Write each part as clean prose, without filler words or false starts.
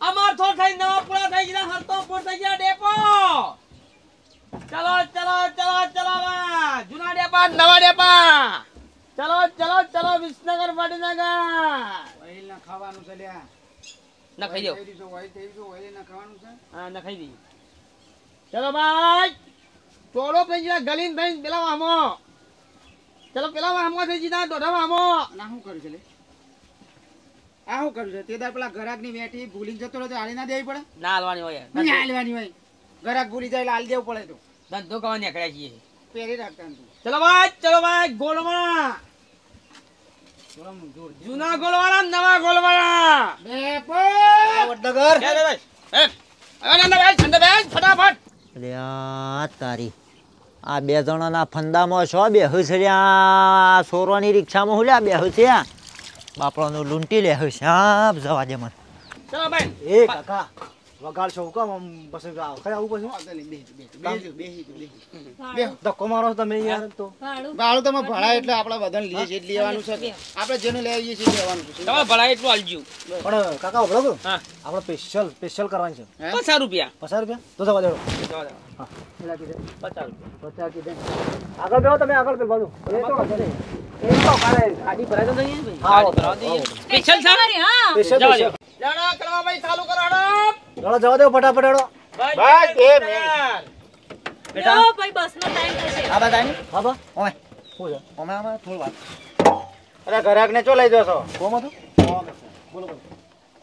અમાર થોડ થઈ નવા પૂરા થઈ ગયા હરતો પૂર થઈ ગયા ડેપો ચલો ચલો ચલો ચલો જૂના ડેપા નવા ડેપા ચલો ચલો ચલો વિસનગર વડનગર ઓઇલ ના ખાવાનું છે લ્યા ના ખાઈ દો ઓઇલ ના ખાવાનું છે હા ના ખાઈ દી ચલો ભાઈ ચોલો થઈ ગયા ગલીન થઈ પેલા વામો ચલો પેલા વામો થઈ ગયા દોઢા વામો ના શું કર્યું છે લે આ શું કર્યું છે તે દાર પેલા ગરાક ની વેટી ભૂલી જતો રહ્યો તો હાલી ના દેવી પડે ના હાલવાની હોય નહીં હાલવાની હોય ગરાક ભૂલી જાય એટલે હાલ દેવું પડે તો ધંધો કરવા નીકળ્યા છીએ પહેરી રાખતા તું ચલો ભાઈ ગોળમાં જૂના ગોળવાળા નવા ગોળવાળા ડેપો વડનગર ફટાફટ અલ્યા તારી આ બે જણાના ફંદામાં છો બે હસર્યા સોરોની રિક્ષામાં હુલ્યા બે હસ્યા બાપડાનું લૂંટી લે હસ્યા જવા દે મને ચલો ભાઈ એ કાકા વગાડ છો કામ બસ ખરે આવું પછી ધક્કો મારો તમે યાર તો ભાડું તમે ભળા એટલે આપણે બધાને લઈએ છીએ લેવાનું છે આપણે જેનું લઈ આવીએ છીએ લેવાનું છે તમે ભલા એટલું આલજો પણ કાકા ઓળખો હા આપણે સ્પેશિયલ કરવાની છે ₹50 ₹50 તો જવા દેડો હા પેલા કીધે ₹50 કીધે આગળ બેહો તમે આગળ બે બાજુ એ તો હશે એ તો કાલે ગાડી ભરાઈ તો નહીં ભાઈ હા ભરાવ દઈએ સ્પેશિયલ છે હા સ્પેશિયલ જવા દો લેડો કરવા ભાઈ ચાલુ કરાડો જવા દો ફટાફટ હેડો ભાઈ એ બેટા યો ભાઈ બસનો ટાઈમ થશે આ બા ટાઈમ હા બા ઓમે શું છે ઓમે થોડી વાત અરે ગરાક ને ચો લઈ જશો કોમ હતો બોલો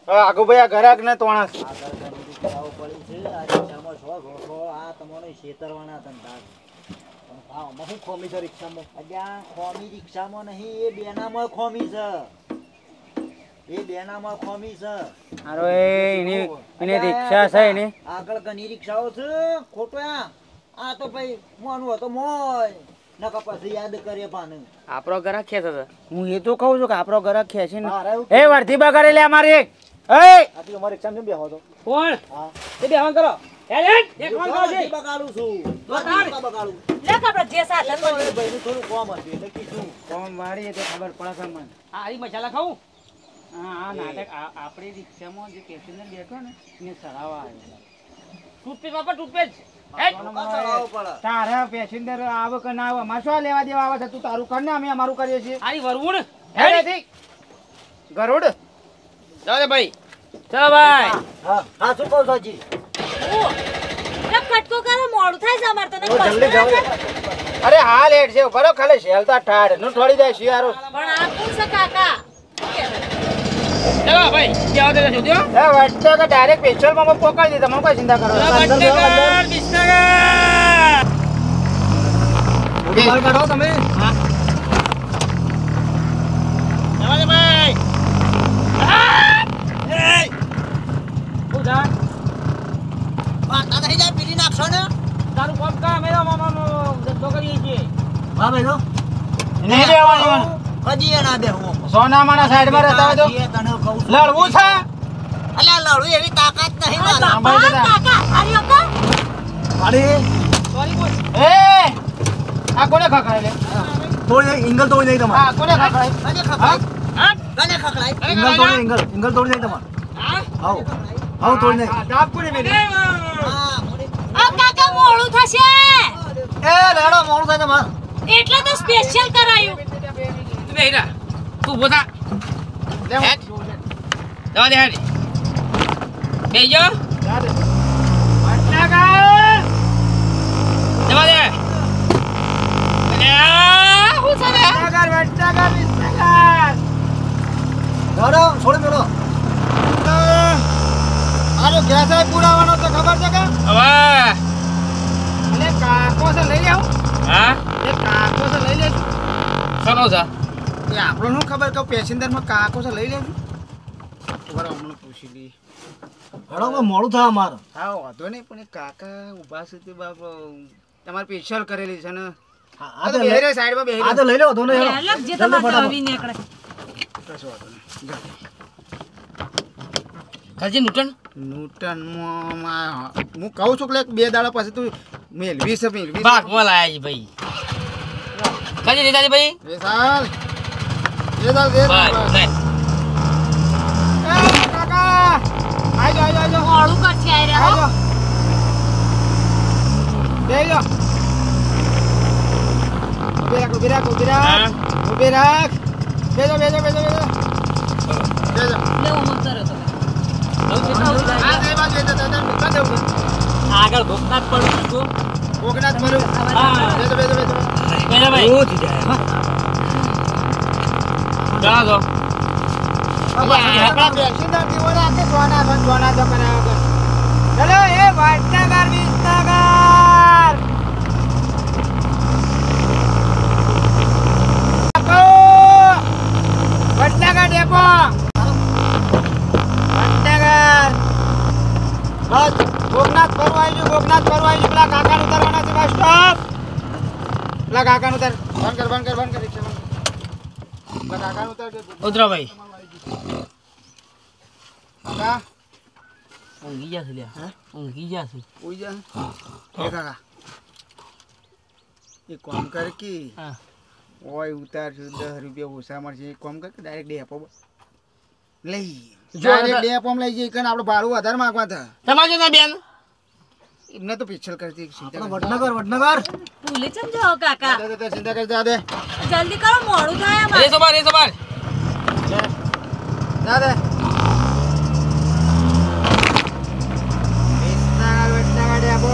આગુ ભાઈ આ ગરાક ને તોણા પડી છે આ રિક્ષામાં છો આ તમારો છેતરવાના ધંધા હા હું ખોમી છે રિક્ષામાં અલ્યા ખોમી રિક્ષામાં નહીં એ બેનામાં ખોમી છે એ બેનામાં ખોમી છે અરે એની રિક્ષા છે એની આગળ ઘણી રિક્ષાઓ છે ખોટો આ તો ભાઈ મોનું હતો મોય નકા પછી યાદ કરે પાને આપણો ગરાક ખેત હતો હું એ તો કહું છું કે આપણો ગરાક ખેંચી ને મારે એ વર્ધી બગાડે લે અમારી એ આથી અમારી રિક્ષામાં કેમ બેહો તો કોણ હા તે બેહવાન કરો હેડ એક ફોન કરો છે બગાડું છું બગાડું લે આપણે જે સાધન ભાઈ નું થોડું કોમ હતું એટલે કીધું કોમ વાળી તો ખબર પડે છે મને આ આ મસાલા ખાવું આ નાટક આપણી રિક્ષામાં જે પેસેન્જર બેઠો ને એને સરાવા આવ્યો ટૂથપેસ્ટ વાપર ટૂથપેસ્ટ હેડ તારા પેસેન્જર આવે કે ના આવે અમારે શું લેવા દેવા આવે છે તું તારું કર ને અમે અમારું કરીએ છીએ આરી વરવુણ હેડ ગરુડ જાવ દે ભાઈ ચલો ભાઈ હા હા શું કહું સાજી લે કટકો કરે મોડું થાય છે અમાર તો ને જલ્દી જાવ અરે હાલ હેડ છે બરો ખાલી શેલતા ઠાડ નું થોડી જાય શિયારો પણ આ કોણ છે કાકા ચલો ભાઈ જાવ દે જોજો એ વચ્ચે કે ડાયરેક્ટ પેટ્રોલ માં પોકાડી દે તમે કોઈ ચિંતા કરો વડનગર વિસનગર બહાર કાઢો તમે જાવ દે ભાઈ ઉધા વાતા થઈ જાય પીડી નાખશો ને તારું કોમ કા મેરો ધંધો કરીએ છીએ હા ભાઈ તો નહીં દેવાનું હજી એના બે હું સોનામાના સાઈડમાં રહેતા હોય તો તને કહું છું લડવું છે અલ્યા લડું એવી તાકાત નહીં મારા સાંભળ જરા. કાકા આર્યો કા અરે સોરી બોલ એ આ કોને ખખડાય લે તોડી ઇંગલ તોડી નહીં તમારે આ કોને ખખડાય કને ખખડાય હા કને ખખડાય ઇંગલ તોડી, ઇંગલ તોડી નહીં તમારે હા આવ આવ તોડી નહીં આ ડાબ કોને મેલે હા આ કાકા મોડું થશે એ લેડો મોડું થાય તમારે એટલે તો સ્પેશિયલ કરાયું તું બેહીરા તું બોતા હેડ જાવ દે હેડ બેજો વડનગર જવા દે અને હું છે ને વડનગર વિસનગર લેડો છોડી મેલો આનો ગેસ આય પુરાવાનો તો ખબર છે કે હવે એટલે કાકો છે લઈ આવું હા એ કાકો છે લઈ લેજો સનો છે એ આપણો શું ખબર કે પેસેન્જર માં કાકો છે લઈ લેજો બરાબર હમણાં પૂછી લઈએ લેડો મોડું થાય અમારે હા વાંધો નહીં પણ એ કાકા ઊભા છે તે બાપ તમારે સ્પેશિયલ કરેલી છે ને આ આ તો બેહી રહે સાઈડમાં બેહી આ તો લઈ લો તો ને અલગ જે તમારે આવી નીકળે કશો વાંધો નહીં જા. ખાલજી નૂટન નૂટનમાં હું કહું છું કે બે દાડા પછી તું મેલવી છે મેલવી છે. બાગમાં લાયા છે ભાઈ ખાલજી લીધા છે ભાઈ એ સાલ એ સાલ એ બસ સાલ બસ એ કાકા મોડું કરશે આ રહ્યા. ઉભી રાખ. બેસો. લે હું ઉતરો તો. આગળ ભોગનાથ પડું છું. કોકનાથ ભરું. હા. બેસો. પેલા ભાઈ ઓછી જાય ચલા દો. આપણા બેસીદાર જીવોને આખે સોના જો કરાવ્યા કર. ચલો એ વડનગર વિસનગર. વડનગર ડેપો. વડનગર. બસ ગોગનાથ ફરવા આવી ગયું. પેલા કાકા ઉતારવાના છે. Bus stop. પેલા કાકા ઉતાર. બંધ કર રિક્ષા બંધ કર. પેલા કાકા ઉતાર દે. ઉતરો ભાઈ. કાકા ઊંઘી જા છે લ્યા. ઊંઘી જા છે. ઉઈ જા. એ કાકા એક કામ કર કે હા. ઓય ઉતાર છું 10 રૂપિયા ઓછા મળશે. એક કામ કર કે ડાયરેક્ટ ડેપો લઈ જો ડાયરેક્ટ ડેપો લઈ જઈ કન આપણે ભાડું વધારે માંગવા હતા. તમારે જો બેન એમને તો પિક્ચર કરતી ચિંતા વડનગર ભૂલી ચમ જાઓ કાકા. ચિંતા કરતા દે જલ્દી કરો મોડું થાય અમારે. રે સવાર જા દે. વિસનગર ડેપો.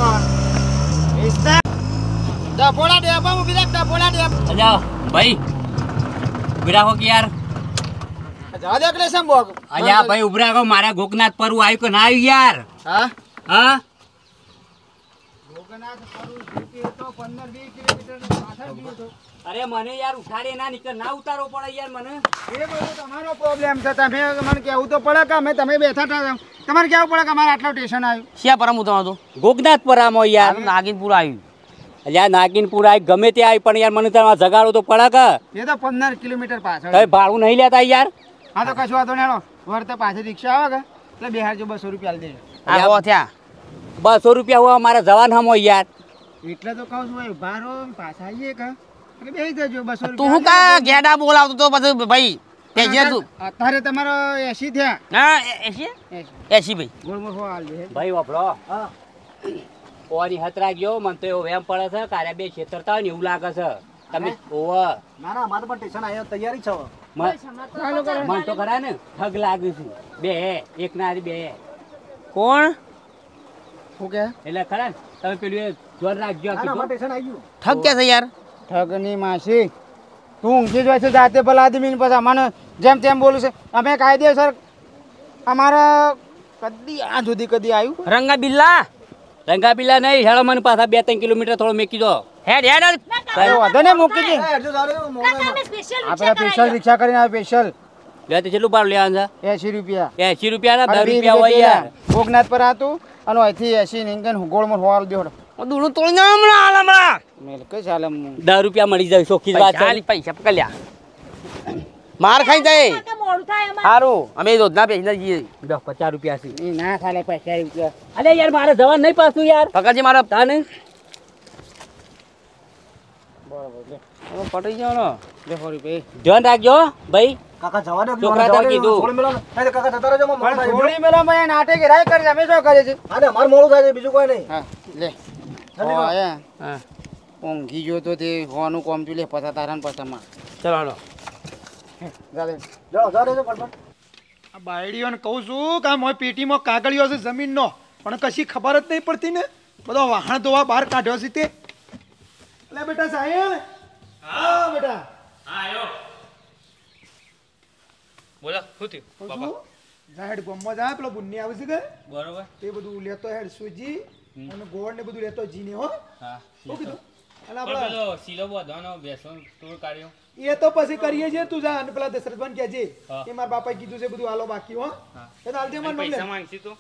ડપોડા ડેપો ઉભી રાખ. ડપોડા ડેપો અલ્યા ભાઈ ઉભી રાખો કે યાર. જા દે એટલે સમ બોક. અલ્યા ભાઈ ઉભી રાખો. મારા ગોકનાથ પરવું આવ્યું કે ના આવ્યું યાર? હા હા ગોગનાથ ફરું જીપી તો 15-20 કિલોમીટર પાછળ ગયો તો. અરે મને યાર ઉઠાડે ના નીકળ ના ઉતારવો પડે યાર મને. એ બધું તમારો પ્રોબ્લેમ છે. તમે મને કહેવું તો પડે કે અમે તમે બેઠા હતા તમારે કહેવું પડે કે અમારે આટલું સ્ટેશન આવ્યું. શ્યા પરમ ઉતરવાનો તો ગોકનાથ પરામાં યાર નાગિનપુર આવ્યું. અલ્યા નાગિનપુર આવી ગમે ત્યાં આવી પણ યાર મને તમારે જગાડો તો પડે કે. એ તો 15 કિલોમીટર પાછળ. તમે ભાડું નહીં લેતા યાર. હા તો કશું વાંધો નહીં. વર્તે પાછી રિક્ષા આવે કે એટલે બેહારજો 200 રૂપિયા આલી દેજો. આવો થયા 200 રૂપિયા હોય અમારે જવાન હમો યાર. એટલે તો કહું છું ભારો પાછા આવીએ કે એટલે બેસી જજો 200 રૂપિયા. તું હું કા ગેડા બોલાવતો તો પછી ભાઈ પેજે તું. અત્યારે તમારો 80 થયા. હા 80 ભાઈ. ગોળમોળ હો આલ દે. ભાઈ વાપરો હા ઓની હતરા ગયો મને તો એવો વેમ પડે છે કારે બે છેતરતા હોય ને એવું લાગે છે. તમે ઓવા ના અમારે પણ સ્ટેશન આવ્યો તૈયારી છે મન તો ખરા ને ઠગ લાગ્યું છું. બે એક ના બે કોણ શું કે એટલે ખરા ને તમે પેલું એ જોર રાખજો કીધું. સ્ટેશન આવ્યું ઠગ ક્યાં છે યાર? ઠગની માસી તું ઊંઘી જ હોય છે જાતે ભલા આદમી પછી અમને જેમ તેમ બોલું છે. અમે કાયદેસર અમારા કદી આ સુધી કદી આવ્યું રંગા બિલ્લા નહીં હેડો મને પાછા 2-3 કિલોમીટર થોડો મેકી દો. હેડ કયો વાંધો ને મૂકી દે. કાકા અમે સ્પેશિયલ આપણે સ્પેશિયલ રિક્ષા કરીને આવે સ્પેશિયલ લે તો કેટલું ભાડું લેવાનું 80 રૂપિયા. છે? 80 રૂપિયા ના 10 રૂપિયા હોય યાર. ગોગનાથ પર હતું અને અહીંથી 80 નીકળે ગોળમાં હોવાલ દેવડો દૂરું તોડી ના હમણાં મેલ કે ચાલે 10 રૂપિયા મળી જાય સોખી વાત છે. પૈસા પકડ્યા માર ખાઈ જાય. કાકા મોડું થાય અમારે. સારું અમે રોજના પૈસા જઈએ 10-50 રૂપિયા છે. એ ના ચાલે 50 રૂપિયા. અરે યાર મારે જવાનું નહીં પાછું યાર. પકડજી મારા હપ્તા ને બરાબર પટી જાવ ને 200 રૂપિયા. ધ્યાન રાખજો ભાઈ. કાકા જવા દે છોકરા તો કીધું. થોડી મેલો નહીં તો કાકા જતા રહેજો પણ થોડી મેળામાં એ નાટક રાય કરે છે. અમે શું કરીએ છીએ? અરે અમારે મોડું થાય છે બીજું કોઈ નહીં હા લે જલ્દી કરો. આયા હા ઊંઘી ગયો તો તે હોવાનું કોમ ચૂલે પતા તારાને પતામાં ચલો હાલો. ચાલે જવા દેજો ફટફટ આ બાયડીઓને કહું છું કે આ મોય પેટીમાં કાગળિયો છે જમીનનો પણ કશી ખબર જ નહીં પડતી ને. બધો વાહણ ધોવા બહાર કાઢ્યો છે તે. એટલે બેટા સાહેબ હા બેટા બોલો શું થયું શું? જા હેડ ગોમમાં જા પેલો બુન્ની આવે છે કે બરોબર તે બધું લેતો હેડ સુજી અને ગોળ ને બધું લેતો જીને હો. હા શું કીધું? અને આપણા સીલો બધવાનો બેસો ટૂર કાઢ્યો. એ તો પછી કરીએ છીએ. તું જા અને પેલા દશરથભાઈ કહેજે હા. કે મારા બાપાએ કીધું છે બધું હાલો બાકી હો. એ તો હાલતી અમારું નામ લે. પૈસા માંગશી તું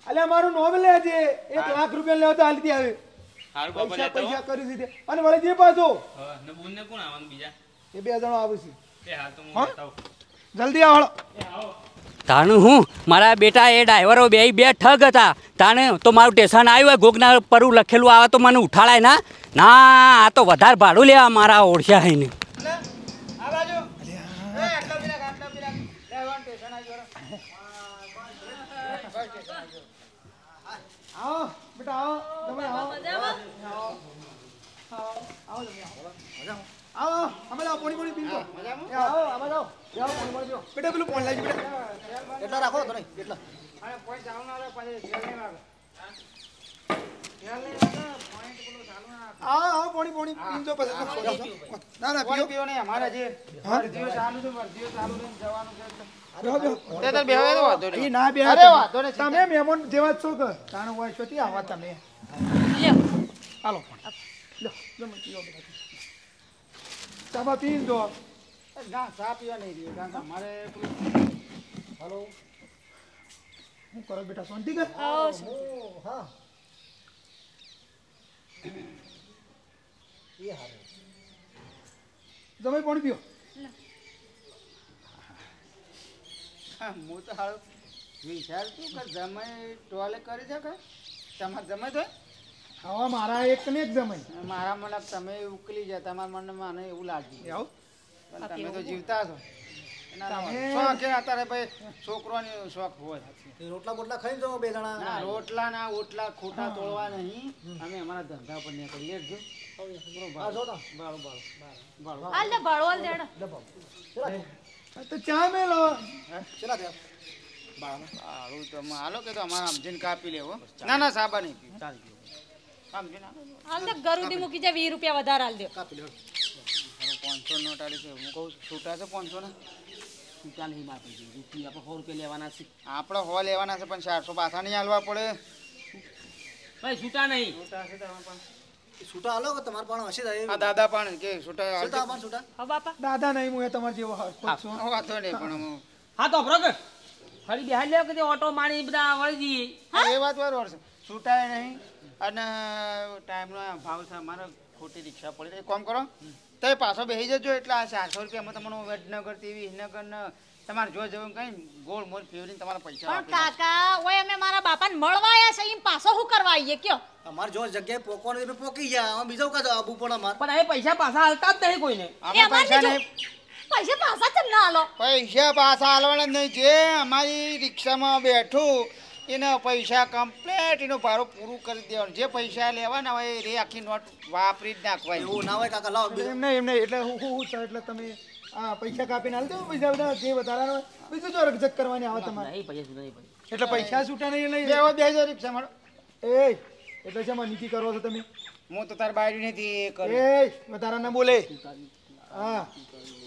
અલે અમારું નોમ લેજે 1 લાખ રૂપિયા લેવા તો હાલતી આવે. હારું પૈસા પૈસા કરી દીધે અને વળી જે પાછો હા ને બુનને કોણ આવવાનું બીજા? એ 2 જણો આવે છે. એ હા તો હું હા? બતાવું. જલ્દી આવો. તાનું હું મારા બેટા એ ડ્રાઈવરો બે ઠગ હતા. તાને તો મારું સ્ટેશન આવ્યું ગોગના પરુ લખેલું આવે તો મને ઉઠાડાય ના ના આ તો વધારે ભાડું લેવા મારા ઓળખ્યા હે ને. આ બાજુ એ આટલા બિના લે વાન સ્ટેશન આવી ગયો. આવો બેટા આવો તમે આવો મજામાં? આવો તમે આવો અમે લાવો પોણી પીવો આવો અમે લાવો જાઓ પોણી પીવો બેટા પેલું પોણ લાવજો બેટા એટલા રાખો તો નહીં એટલા અને કોઈ ચાલુ ના આવે પછી તેલ નહીં વાગે આવો પોણી પીજો પછી ના ના પીઓ પીવો નહીં અમારે જે વર્ધીઓ ચાલુ છે વર્ધીઓ ચાલુ છે જવાનું છે તે તો બેહવે તો વાંધો નહીં. ઈ ના બે અરે વાંધો નહીં. તમે મહેમાન જેવા જ છો કે તાણ હોય છો થી આવા તમે લ્યો. હાલો લો જમો પીઓ બેટા ચાબા પીન દો ના ચા પીવા નહીં રહ્યો કારણ કે અમારે પેલું હલો હું કરો બેટા શાંતિ કર આવો. હા એ હારે જમાઈ પાણી પીઓ હું તો હાલ વિચારતું કે જમાઈ ટોલે કરી શકે તમારે જમાઈ તો હવે મારા એક ને એક જમાઈ મારા મને તમે ઉકલી જાય તમારા મને મને એવું લાગ્યું આવો પણ તમે તો જીવતા છો તમે- શોખ છે અત્યારે ભાઈ છોકરોની શોખ હોય રોટલા બોટલા ખાઈને જાઓ બે જણા ના રોટલા ના ઓટલા ખોટા તોડવા નહીં અમે અમારા ધંધા પર ને કરી લેજો હા જો તો હાલ દે ભાડો હાલ દેડો. તો ચા મેલો ચલા દે હાલું તો હાલો કે તો અમારા સમજીને કાપી લેવો ના ના સાબા નહીં પી ચાલી સમજીને હાલ દે ગરુડી મૂકી જાય 20 રૂપિયા વધારે હાલ દે. કાપી લો 500 નોટ આલી છે હું કહું છૂટા છે 500 ને છૂટા નહીં માપી દીધી આપણે 100 રૂપિયા લેવાના છે આપણે 100 લેવાના છે પણ 400 પાછા નહીં હાલવા પડે ભાઈ છૂટા નહીં છૂટા છે તમારા પાસે છૂટા હાલો કે તમારે પણ હશે જાય આ દાદા પણ કે છૂટા છૂટા પણ છૂટા હો બાપા. દાદા નહીં હું એ તમારે જેવો પગ છું વાંધો નહીં પણ હું હા તો ભરો કે ફરી બેહાડ લેવો કે તે ઓટો મારી બધા વળી જઈએ એ વાત બરોબર છે છૂટાય નહીં અને ટાઈમનો ભાવ છે અમારે ખોટી રિક્ષા પડી એક કામ કરો તો એ પાછો બેસી જજો એટલે આ 400 રૂપિયામાં તમને વડનગર ટીવી હિનગર ને તમારે જો જવું કઈ ગોળ મોલ ફેવરીને તમારા પૈસા પણ આપી દો. કાકા ઓય અમે મારા બાપાને મળવા આયા છે ઈમ પાછો શું કરવા આવીએ કયો? અમારે જો જગ્યાએ પોકવાનું એટલે પોકી ગયા અમે બીજો કાં આબુ પણ અમારે પણ હવે પૈસા પાછા હાલતા જ નહીં કોઈને અમે એ અમારે પૈસા જો- નહીં પૈસા પાછા કેમ ના હાલો? પૈસા પાછા હાલવાના જ નહીં જે અમારી રિક્ષામાં બેઠું એના પૈસા કમ્પ્લેટ એનું ભાડું પૂરું કરી દેવાનું જે પૈસા લેવાના હોય એ રે આખી નોટ વાપરી જ નાખવાની એવું ના હોય કાકા લાવો બીજો એમ નહીં એટલે હું છે એટલે તમે આ પૈસા કાપીને હાલ દો પૈસા બધા જે વધારાનો હોય બીજું જો રકઝક કરવાની આવે તમારે નહીં પૈસા છૂટા નહીં પૈસા એટલે પૈસા છૂટા નહીં લઈ બેહો બેહજો રિક્ષામાં એ એટલે શેમાં નીતિ કરો છો તમે હું તો તાર બાયડી નથી એ કરું એ વધારા ના બોલે હા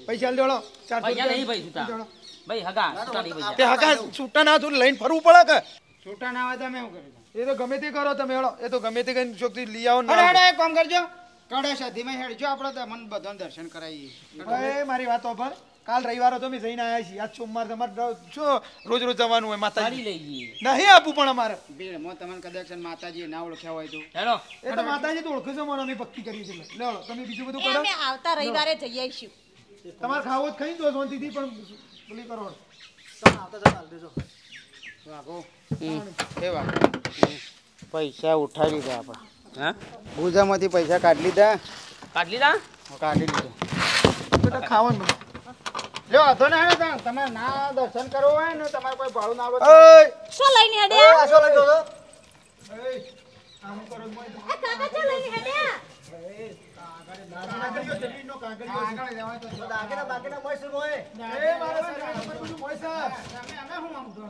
પૈસા લેવડો 400 પૈસા નહીં ભાઈ છૂટા લેવડો. ભાઈ હગા છૂટા નહીં તે પૈસા હકા છૂટા ના તું લઈને ફરવું પડે કે છૂટા ના હોય તમે શું કરી એ તો ગમે તે કરો તમે હેડો એ તો ગમે તે કઈ શોખથી લઈ આવો અરે ને અરે એક કામ કરજો કડે સાધીમાં હેડજો આપણે તો મને બધાને દર્શન કરાવીએ એ મારી વાત પર કાલ રવિવાર હતો અમે જઈને આવ્યા છીએ આજ સોમવાર તમારે શું રોજ રોજ જવાનું હોય ફરી માતાજી લઈ જઈએ નહીં આપવું પણ અમારે ભીડમાં તમને કદાચ માતાજી ના ઓળખ્યા હોય તો હેલો એ તો માતાજી તો ઓળખે છે મને અમે ભક્તિ કરીએ છીએ લેવડો તમે બીજું બધું એ કરો અમે આવતા રવિવારે જઈ આવીશું. તમારે ખાવો જ ખાઈ દો શાંતિથી પણ બોલી કરો તમે આવતા જતા હાલ દેજો વાગો એ વાગો પૈસા ઉઠાવી લીધા આપણે હા ભૂજામાંથી પૈસા કાઢી લીધા કાઢ લીધા કાઢી લીધા બેટા ખાવાનું બધું લ્યો વાંધો ના આવે તાણ. તમારે ના દર્શન કરવું હોય ને તમારે કોઈ ભાડું ના આવે તો ઓય શું લઈને હેડ્યા? આ શું લઈ દો છો એય, આમ કરો જ મોય. આ કાકા શું લઈને હેડ્યા? કાગળિયો જમીનનો કાગળિયો છે. આગળ જવાય તો બાકીના બાકીના મસ્ત મોય એ મારા સર્વે નંબર બધું મોય છે. પણ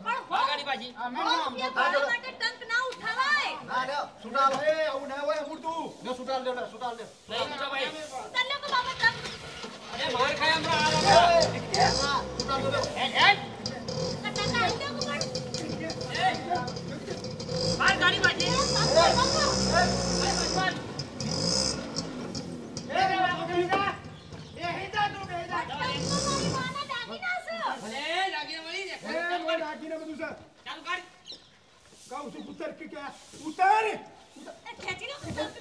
હા ગાડી પાછી રૂપિયા ભાડા માટે ટંક ના ઉઠાવાય. હા લ્યો છૂટા હાલો એ આવું ના હોય અમૂર્તું. લ્યો છૂટા હાલ દે છૂટા હાલ દે નહીં છૂટા ભાઈ ઉતાર લ્યો કે બાબા ટંક. અરે માર ખાય હમણાં છૂટા હાલ દે હેડ આ ટંક આલી દો કે પણ. માર ગાડી પાછી મારી માને દાગી નાખશે. ભલે લાગીને મળી ને એ મોય રાખીને બધું છે. ચાલુ કાઢ કહું છું ઉતર કે ઉતર. એ ખેંચી લો કે ટંક.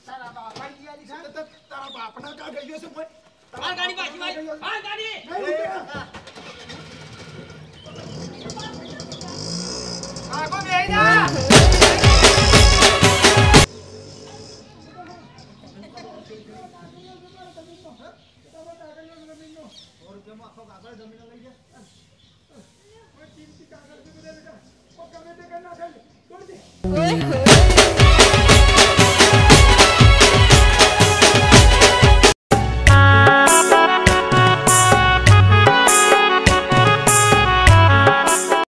તારા બાપાની યાદી છે તો તારા બાપના કાગળિયો છે મોય. માર ગાડી પાછી ભાઈ માર ગાડી નહીં ઉતરે. આગો બેહી જા રૂપિયામાં આખો કાગળ જમીન લઈ ગયા. કોઈ કિંમતી કાગળ છે બધા ઓય